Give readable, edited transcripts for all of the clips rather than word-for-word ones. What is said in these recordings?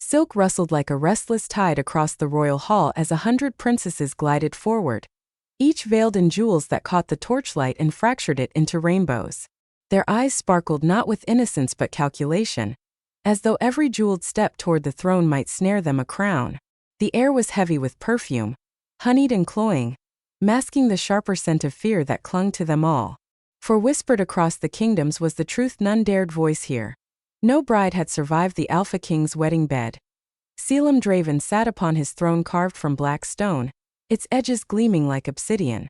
Silk rustled like a restless tide across the royal hall as 100 princesses glided forward, each veiled in jewels that caught the torchlight and fractured it into rainbows. Their eyes sparkled not with innocence but calculation, as though every jeweled step toward the throne might snare them a crown. The air was heavy with perfume, honeyed and cloying, masking the sharper scent of fear that clung to them all. For whispered across the kingdoms was the truth none dared voice here. No bride had survived the Alpha King's wedding bed. Selim Draven sat upon his throne carved from black stone, its edges gleaming like obsidian.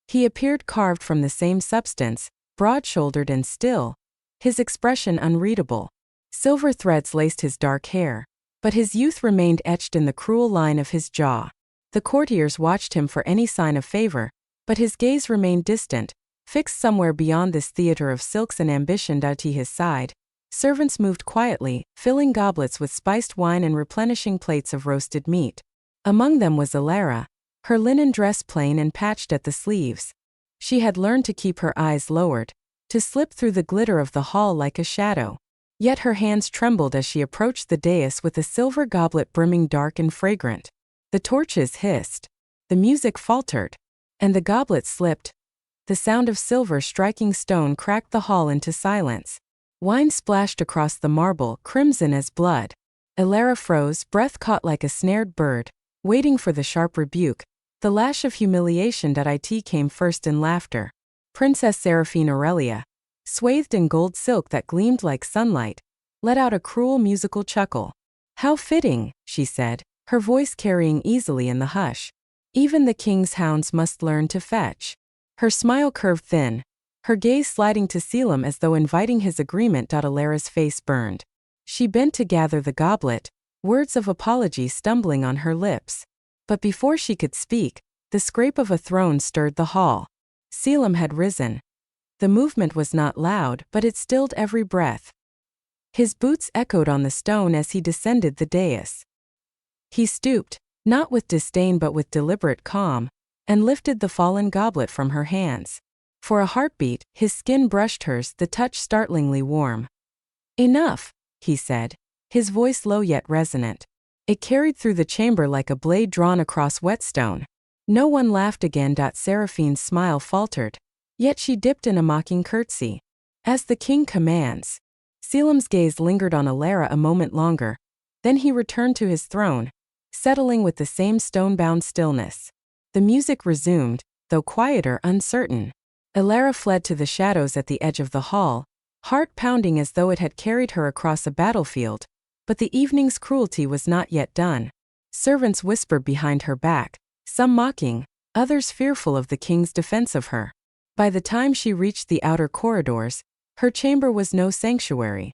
He appeared carved from the same substance, broad-shouldered and still, his expression unreadable. Silver threads laced his dark hair, but his youth remained etched in the cruel line of his jaw. The courtiers watched him for any sign of favor, but his gaze remained distant, fixed somewhere beyond this theater of silks and ambition. At his side, servants moved quietly, filling goblets with spiced wine and replenishing plates of roasted meat. Among them was Alara, her linen dress plain and patched at the sleeves. She had learned to keep her eyes lowered, to slip through the glitter of the hall like a shadow. Yet her hands trembled as she approached the dais with a silver goblet brimming dark and fragrant. The torches hissed, the music faltered, and the goblet slipped. The sound of silver striking stone cracked the hall into silence. Wine splashed across the marble, crimson as blood. Alara froze, breath caught like a snared bird, waiting for the sharp rebuke. The lash of humiliation. It came first in laughter. Princess Seraphine Aurelia, swathed in gold silk that gleamed like sunlight, let out a cruel musical chuckle. "How fitting," she said, her voice carrying easily in the hush. "Even the king's hounds must learn to fetch." Her smile curved thin, her gaze sliding to Selim as though inviting his agreement. Alara's face burned. She bent to gather the goblet, words of apology stumbling on her lips. But before she could speak, the scrape of a throne stirred the hall. Selim had risen. The movement was not loud, but it stilled every breath. His boots echoed on the stone as he descended the dais. He stooped, not with disdain but with deliberate calm, and lifted the fallen goblet from her hands. For a heartbeat, his skin brushed hers, the touch startlingly warm. "Enough," he said, his voice low yet resonant. It carried through the chamber like a blade drawn across whetstone. No one laughed again. Seraphine's smile faltered, yet she dipped in a mocking curtsy. "As the king commands." Selim's gaze lingered on Alara a moment longer. Then he returned to his throne, settling with the same stone-bound stillness. The music resumed, though quieter, uncertain. Alara fled to the shadows at the edge of the hall, heart pounding as though it had carried her across a battlefield. But the evening's cruelty was not yet done. Servants whispered behind her back, some mocking, others fearful of the king's defense of her. By the time she reached the outer corridors, her chamber was no sanctuary.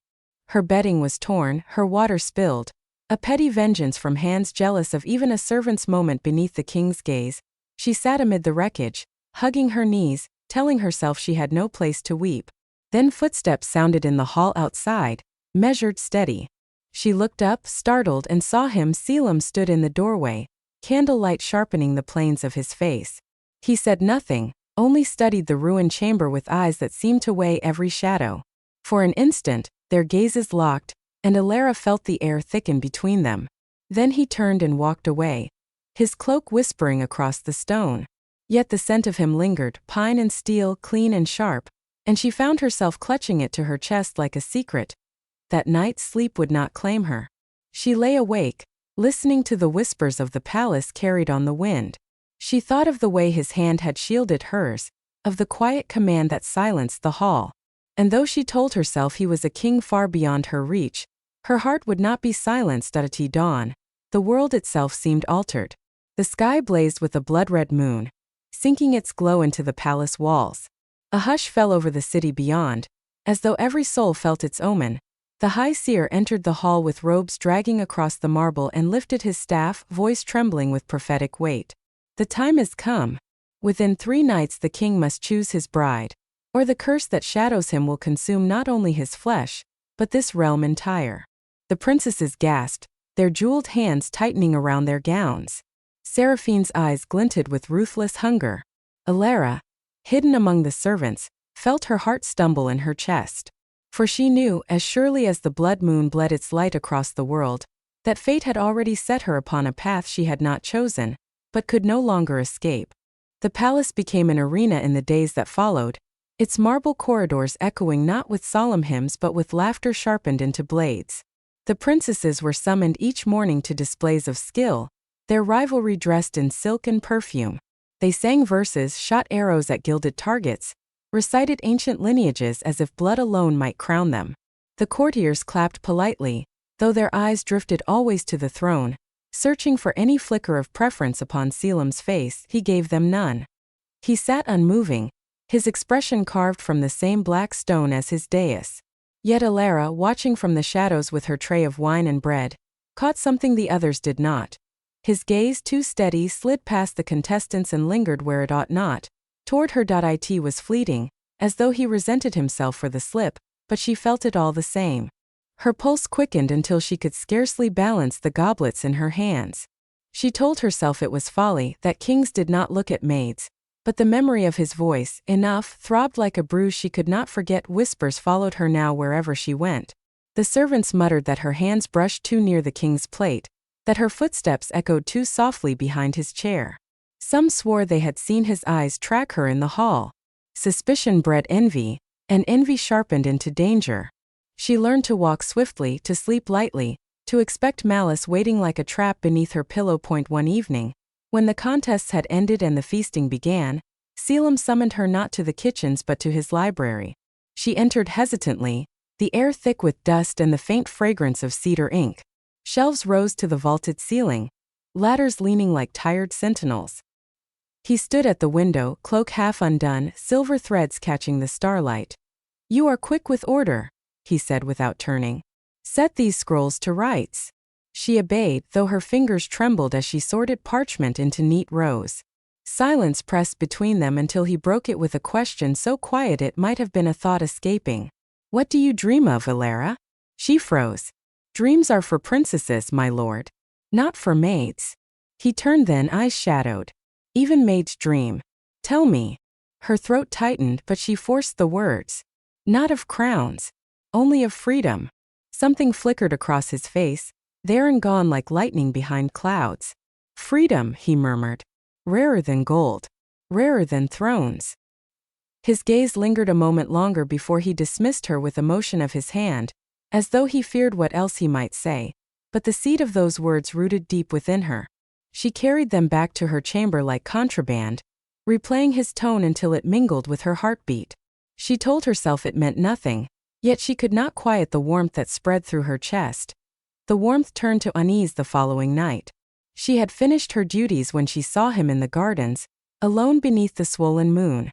Her bedding was torn, her water spilled, a petty vengeance from hands jealous of even a servant's moment beneath the king's gaze. She sat amid the wreckage, hugging her knees, telling herself she had no place to weep. Then footsteps sounded in the hall outside, measured, steady. She looked up, startled, and saw him. Selim stood in the doorway, candlelight sharpening the planes of his face. He said nothing, only studied the ruined chamber with eyes that seemed to weigh every shadow. For an instant, their gazes locked, and Alara felt the air thicken between them. Then he turned and walked away, his cloak whispering across the stone. Yet the scent of him lingered, pine and steel, clean and sharp, and she found herself clutching it to her chest like a secret. That night sleep would not claim her. She lay awake, listening to the whispers of the palace carried on the wind. She thought of the way his hand had shielded hers, of the quiet command that silenced the hall. And though she told herself he was a king far beyond her reach, her heart would not be silenced. At dawn, the world itself seemed altered. The sky blazed with a blood-red moon, sinking its glow into the palace walls. A hush fell over the city beyond, as though every soul felt its omen. The high seer entered the hall with robes dragging across the marble and lifted his staff, voice trembling with prophetic weight. "The time is come. Within 3 nights the king must choose his bride, or the curse that shadows him will consume not only his flesh, but this realm entire." The princesses gasped, their jeweled hands tightening around their gowns. Seraphine's eyes glinted with ruthless hunger. Alara, hidden among the servants, felt her heart stumble in her chest. For she knew, as surely as the blood moon bled its light across the world, that fate had already set her upon a path she had not chosen, but could no longer escape. The palace became an arena in the days that followed, its marble corridors echoing not with solemn hymns but with laughter sharpened into blades. The princesses were summoned each morning to displays of skill, their rivalry dressed in silk and perfume. They sang verses, shot arrows at gilded targets, recited ancient lineages as if blood alone might crown them. The courtiers clapped politely, though their eyes drifted always to the throne, searching for any flicker of preference upon Selim's face. He gave them none. He sat unmoving, his expression carved from the same black stone as his dais. Yet Alara, watching from the shadows with her tray of wine and bread, caught something the others did not. His gaze, too steady, slid past the contestants and lingered where it ought not. Toward her. It was fleeting, as though he resented himself for the slip, but she felt it all the same. Her pulse quickened until she could scarcely balance the goblets in her hands. She told herself it was folly, that kings did not look at maids, but the memory of his voice, enough, throbbed like a bruise she could not forget. Whispers followed her now wherever she went. The servants muttered that her hands brushed too near the king's plate, that her footsteps echoed too softly behind his chair. Some swore they had seen his eyes track her in the hall. Suspicion bred envy, and envy sharpened into danger. She learned to walk swiftly, to sleep lightly, to expect malice waiting like a trap beneath her pillow. One evening, when the contests had ended and the feasting began, Selim summoned her not to the kitchens but to his library. She entered hesitantly, the air thick with dust and the faint fragrance of cedar ink. Shelves rose to the vaulted ceiling, ladders leaning like tired sentinels. He stood at the window, cloak half undone, silver threads catching the starlight. "You are quick with order," he said without turning. "Set these scrolls to rights." She obeyed, though her fingers trembled as she sorted parchment into neat rows. Silence pressed between them until he broke it with a question so quiet it might have been a thought escaping. "What do you dream of, Alara?" She froze. "Dreams are for princesses, my lord. Not for maids." He turned then, eyes shadowed. "Even maids dream. Tell me." Her throat tightened, but she forced the words. "Not of crowns. Only of freedom." Something flickered across his face, there and gone like lightning behind clouds. "Freedom," he murmured. "Rarer than gold. Rarer than thrones." His gaze lingered a moment longer before he dismissed her with a motion of his hand, as though he feared what else he might say, but the seed of those words rooted deep within her. She carried them back to her chamber like contraband, replaying his tone until it mingled with her heartbeat. She told herself it meant nothing, yet she could not quiet the warmth that spread through her chest. The warmth turned to unease the following night. She had finished her duties when she saw him in the gardens, alone beneath the swollen moon.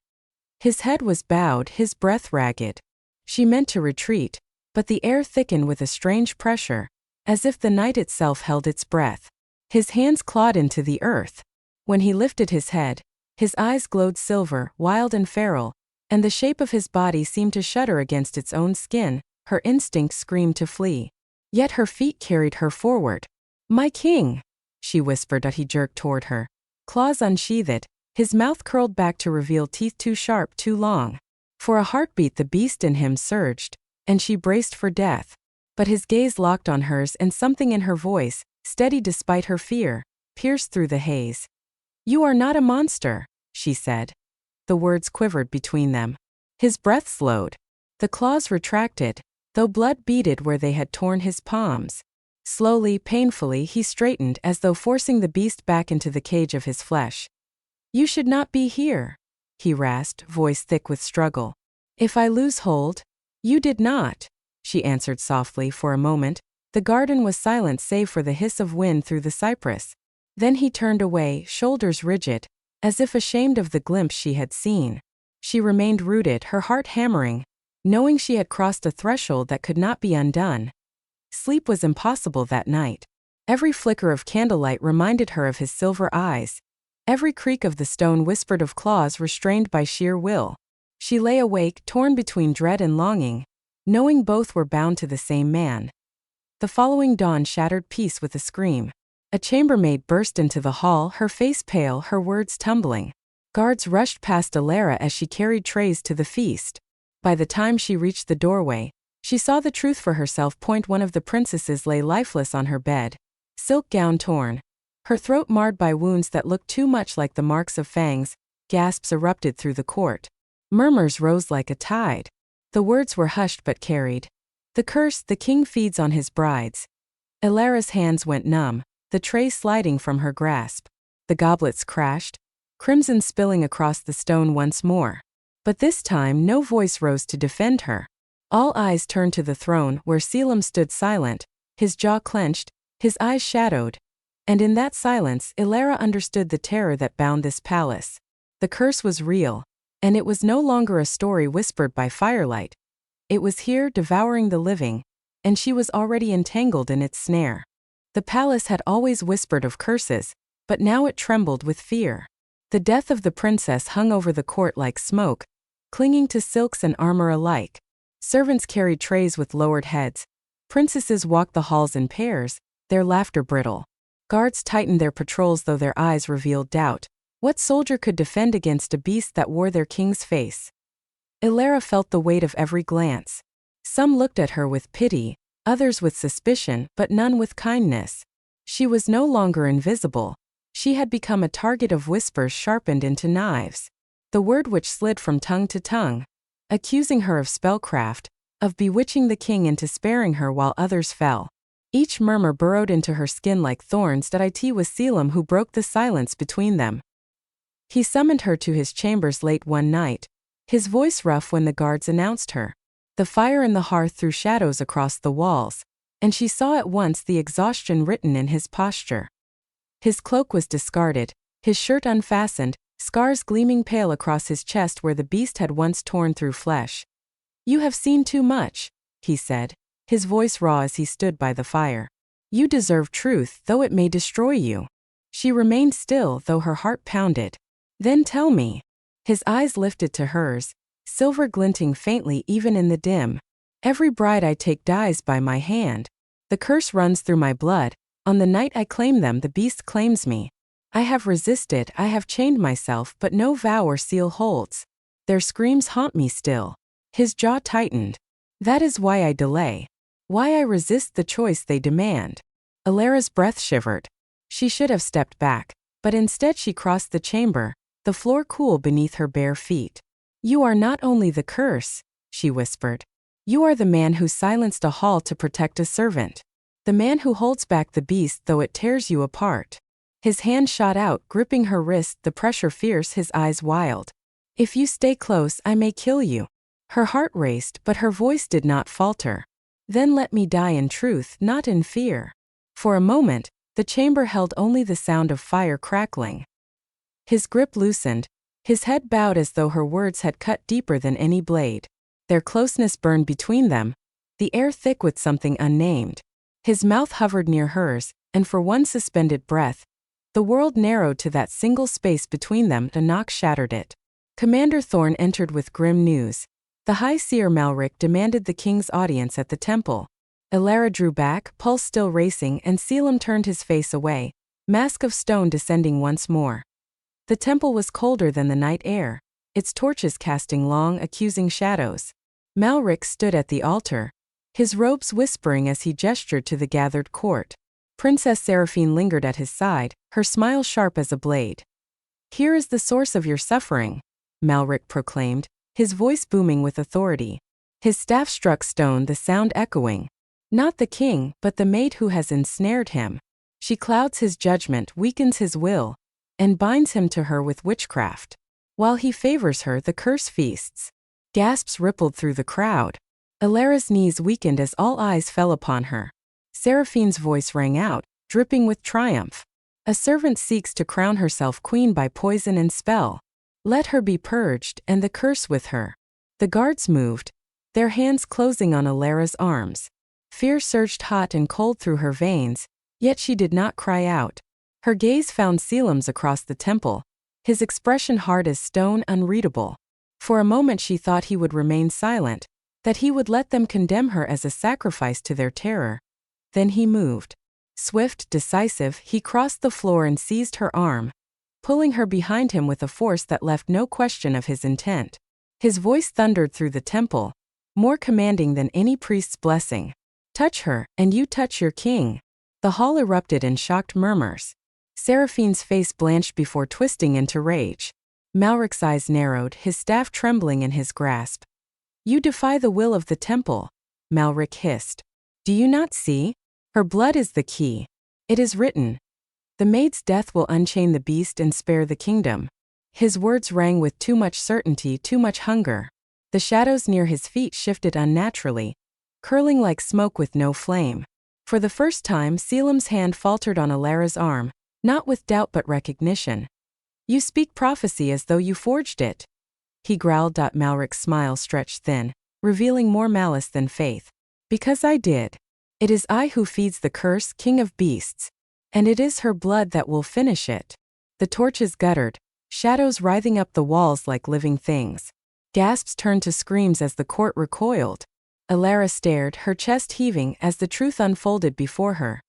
His head was bowed, his breath ragged. She meant to retreat, but the air thickened with a strange pressure, as if the night itself held its breath. His hands clawed into the earth. When he lifted his head, his eyes glowed silver, wild and feral, and the shape of his body seemed to shudder against its own skin. Her instinct screamed to flee. Yet her feet carried her forward. "My king," she whispered as he jerked toward her. Claws unsheathed, his mouth curled back to reveal teeth too sharp, too long. For a heartbeat the beast in him surged, and she braced for death. But his gaze locked on hers, and something in her voice, steady despite her fear, pierced through the haze. "You are not a monster," she said. The words quivered between them. His breath slowed. The claws retracted, though blood beaded where they had torn his palms. Slowly, painfully, he straightened as though forcing the beast back into the cage of his flesh. "You should not be here," he rasped, voice thick with struggle. "If I lose hold—" "You did not," she answered softly. For a moment, the garden was silent save for the hiss of wind through the cypress. Then he turned away, shoulders rigid, as if ashamed of the glimpse she had seen. She remained rooted, her heart hammering, knowing she had crossed a threshold that could not be undone. Sleep was impossible that night. Every flicker of candlelight reminded her of his silver eyes. Every creak of the stone whispered of claws restrained by sheer will. She lay awake, torn between dread and longing, knowing both were bound to the same man. The following dawn shattered peace with a scream. A chambermaid burst into the hall, her face pale, her words tumbling. Guards rushed past Alara as she carried trays to the feast. By the time she reached the doorway, She saw the truth for herself. One of the princesses lay lifeless on her bed, silk gown torn, her throat marred by wounds that looked too much like the marks of fangs. Gasps erupted through the court. Murmurs rose like a tide. The words were hushed but carried. The curse, the king feeds on his brides. Elara's hands went numb, the tray sliding from her grasp. The goblets crashed, crimson spilling across the stone once more. But this time no voice rose to defend her. All eyes turned to the throne where Selim stood silent, his jaw clenched, his eyes shadowed. And in that silence Elara understood the terror that bound this palace. The curse was real, and it was no longer a story whispered by firelight. It was here, devouring the living, and she was already entangled in its snare. The palace had always whispered of curses, but now it trembled with fear. The death of the princess hung over the court like smoke, clinging to silks and armor alike. Servants carried trays with lowered heads. Princesses walked the halls in pairs, their laughter brittle. Guards tightened their patrols though their eyes revealed doubt. What soldier could defend against a beast that wore their king's face? Elara felt the weight of every glance. Some looked at her with pity, others with suspicion, but none with kindness. She was no longer invisible. She had become a target of whispers sharpened into knives. The word which slid from tongue to tongue, accusing her of spellcraft, of bewitching the king into sparing her while others fell. Each murmur burrowed into her skin like thorns. It was Selim who broke the silence between them. He summoned her to his chambers late one night, his voice rough when the guards announced her. The fire in the hearth threw shadows across the walls, and she saw at once the exhaustion written in his posture. His cloak was discarded, his shirt unfastened, scars gleaming pale across his chest where the beast had once torn through flesh. "You have seen too much," he said, his voice raw as he stood by the fire. "You deserve truth, though it may destroy you." She remained still, though her heart pounded. "Then tell me." His eyes lifted to hers, silver glinting faintly even in the dim. "Every bride I take dies by my hand. The curse runs through my blood. On the night I claim them, the beast claims me. I have resisted, I have chained myself, but no vow or seal holds. Their screams haunt me still." His jaw tightened. "That is why I delay. Why I resist the choice they demand." Elara's breath shivered. She should have stepped back, but instead she crossed the chamber, the floor cool beneath her bare feet. "You are not only the curse," she whispered. "You are the man who silenced a hall to protect a servant. The man who holds back the beast though it tears you apart." His hand shot out, gripping her wrist, the pressure fierce, his eyes wild. "If you stay close, I may kill you." Her heart raced, but her voice did not falter. "Then let me die in truth, not in fear." For a moment, the chamber held only the sound of fire crackling. His grip loosened, his head bowed as though her words had cut deeper than any blade. Their closeness burned between them, the air thick with something unnamed. His mouth hovered near hers, and for one suspended breath, the world narrowed to that single space between them. A knock shattered it. Commander Thorne entered with grim news. The High Seer Malric demanded the king's audience at the temple. Elara drew back, pulse still racing, and Selim turned his face away, mask of stone descending once more. The temple was colder than the night air, its torches casting long, accusing shadows. Malric stood at the altar, his robes whispering as he gestured to the gathered court. Princess Seraphine lingered at his side, her smile sharp as a blade. "Here is the source of your suffering," Malric proclaimed, his voice booming with authority. His staff struck stone, the sound echoing. "Not the king, but the maid who has ensnared him. She clouds his judgment, weakens his will, and binds him to her with witchcraft. While he favors her, the curse feasts." Gasps rippled through the crowd. Elara's knees weakened as all eyes fell upon her. Seraphine's voice rang out, dripping with triumph. "A servant seeks to crown herself queen by poison and spell. Let her be purged, and the curse with her." The guards moved, their hands closing on Elara's arms. Fear surged hot and cold through her veins, yet she did not cry out. Her gaze found Selim's across the temple, his expression hard as stone, unreadable. For a moment she thought he would remain silent, that he would let them condemn her as a sacrifice to their terror. Then he moved. Swift, decisive, he crossed the floor and seized her arm, pulling her behind him with a force that left no question of his intent. His voice thundered through the temple, more commanding than any priest's blessing. Touch her, and you touch your king. The hall erupted in shocked murmurs. Seraphine's face blanched before twisting into rage. Malric's eyes narrowed, his staff trembling in his grasp. You defy the will of the temple, Malric hissed. Do you not see? Her blood is the key. It is written. The maid's death will unchain the beast and spare the kingdom. His words rang with too much certainty, too much hunger. The shadows near his feet shifted unnaturally, curling like smoke with no flame. For the first time, Selim's hand faltered on Alara's arm, not with doubt but recognition. You speak prophecy as though you forged it. He growled. Malric's smile stretched thin, revealing more malice than faith. Because I did. It is I who feeds the curse, king of beasts. And it is her blood that will finish it. The torches guttered, shadows writhing up the walls like living things. Gasps turned to screams as the court recoiled. Alara stared, her chest heaving as the truth unfolded before her.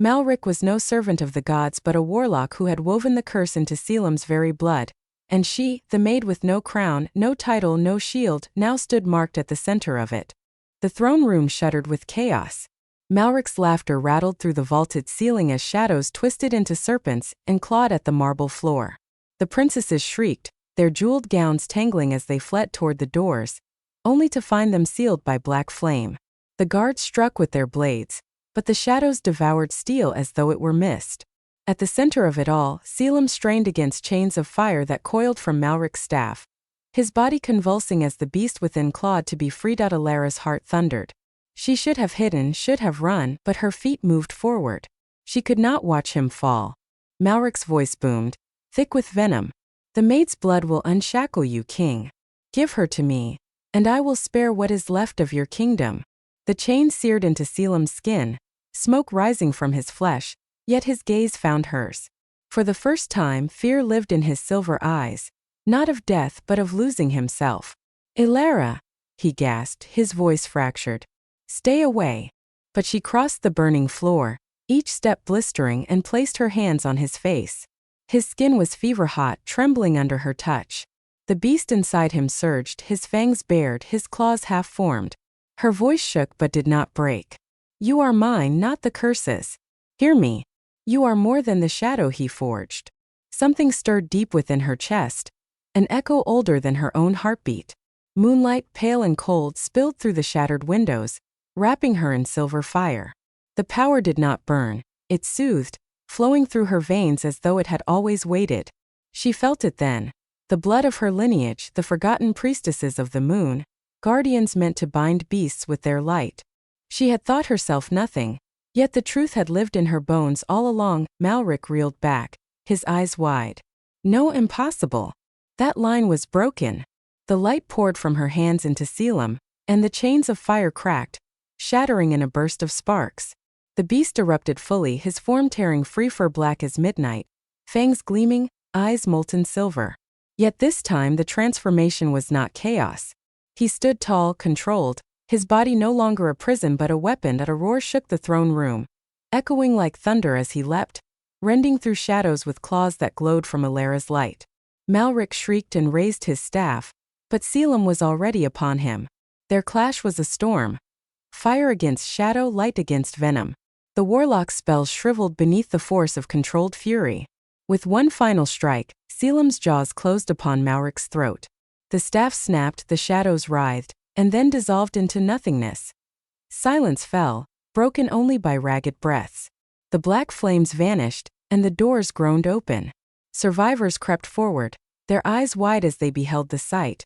Malric was no servant of the gods but a warlock who had woven the curse into Selim's very blood. And she, the maid with no crown, no title, no shield, now stood marked at the center of it. The throne room shuddered with chaos. Malric's laughter rattled through the vaulted ceiling as shadows twisted into serpents and clawed at the marble floor. The princesses shrieked, their jeweled gowns tangling as they fled toward the doors, only to find them sealed by black flame. The guards struck with their blades, but the shadows devoured steel as though it were mist. At the center of it all, Selim strained against chains of fire that coiled from Malric's staff, his body convulsing as the beast within clawed to be freed. Alara's heart thundered. She should have hidden, should have run, but her feet moved forward. She could not watch him fall. Malric's voice boomed, thick with venom. The maid's blood will unshackle you, king. Give her to me, and I will spare what is left of your kingdom. The chain seared into Selim's skin, smoke rising from his flesh, yet his gaze found hers. For the first time, fear lived in his silver eyes, not of death but of losing himself. Alara, he gasped, his voice fractured. Stay away. But she crossed the burning floor, each step blistering, and placed her hands on his face. His skin was fever-hot, trembling under her touch. The beast inside him surged, his fangs bared, his claws half-formed. Her voice shook but did not break. You are mine, not the curse's. Hear me. You are more than the shadow he forged. Something stirred deep within her chest, an echo older than her own heartbeat. Moonlight, pale and cold, spilled through the shattered windows, wrapping her in silver fire. The power did not burn, it soothed, flowing through her veins as though it had always waited. She felt it then. The blood of her lineage, the forgotten priestesses of the moon, guardians meant to bind beasts with their light. She had thought herself nothing, yet the truth had lived in her bones all along. Malric reeled back, his eyes wide. No, impossible. That line was broken. The light poured from her hands into Selim, and the chains of fire cracked, shattering in a burst of sparks. The beast erupted fully, his form tearing free, fur black as midnight, fangs gleaming, eyes molten silver. Yet this time the transformation was not chaos. He stood tall, controlled, his body no longer a prison but a weapon. A roar shook the throne room, echoing like thunder as he leapt, rending through shadows with claws that glowed from Alara's light. Malric shrieked and raised his staff, but Selim was already upon him. Their clash was a storm. Fire against shadow, light against venom. The warlock's spells shriveled beneath the force of controlled fury. With one final strike, Selim's jaws closed upon Malric's throat. The staff snapped, the shadows writhed, and then dissolved into nothingness. Silence fell, broken only by ragged breaths. The black flames vanished, and the doors groaned open. Survivors crept forward, their eyes wide as they beheld the sight.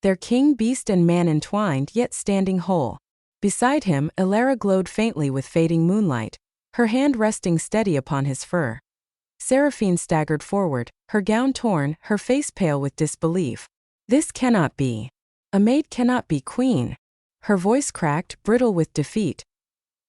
Their king, beast and man entwined yet standing whole. Beside him, Alara glowed faintly with fading moonlight, her hand resting steady upon his fur. Seraphine staggered forward, her gown torn, her face pale with disbelief. This cannot be. A maid cannot be queen. Her voice cracked, brittle with defeat.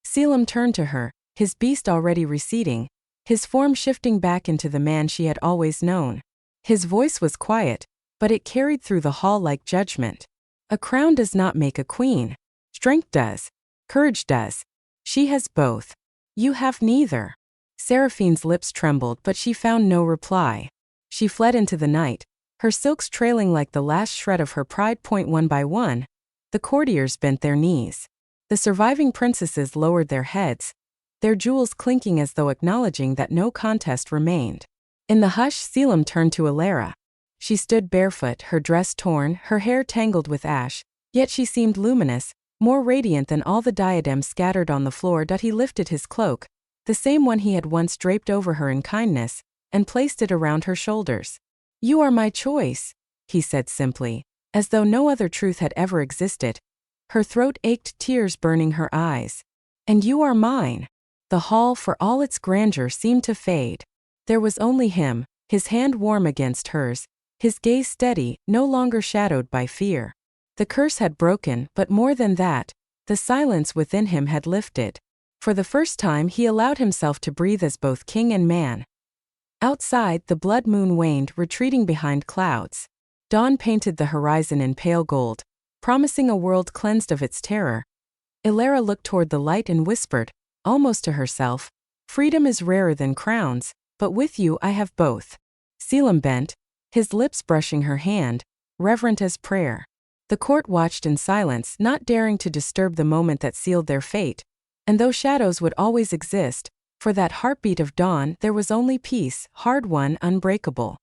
Selim turned to her, his beast already receding, his form shifting back into the man she had always known. His voice was quiet, but it carried through the hall like judgment. A crown does not make a queen. Strength does. Courage does. She has both. You have neither. Seraphine's lips trembled, but she found no reply. She fled into the night, her silks trailing like the last shred of her pride. One by one, The courtiers bent their knees. The surviving princesses lowered their heads, their jewels clinking as though acknowledging that no contest remained. In the hush, Selim turned to Alara. She stood barefoot, her dress torn, her hair tangled with ash, yet she seemed luminous, more radiant than all the diadems scattered on the floor. He lifted his cloak, the same one he had once draped over her in kindness, and placed it around her shoulders. "You are my choice," he said simply, as though no other truth had ever existed. Her throat ached, tears burning her eyes. "And you are mine." The hall, for all its grandeur, seemed to fade. There was only him, his hand warm against hers, his gaze steady, no longer shadowed by fear. The curse had broken, but more than that, the silence within him had lifted. For the first time he allowed himself to breathe as both king and man. Outside, the blood moon waned, retreating behind clouds. Dawn painted the horizon in pale gold, promising a world cleansed of its terror. Alara looked toward the light and whispered, almost to herself, "Freedom is rarer than crowns, but with you I have both." Selim bent, his lips brushing her hand, reverent as prayer. The court watched in silence, not daring to disturb the moment that sealed their fate. And though shadows would always exist, for that heartbeat of dawn there was only peace, hard-won, unbreakable.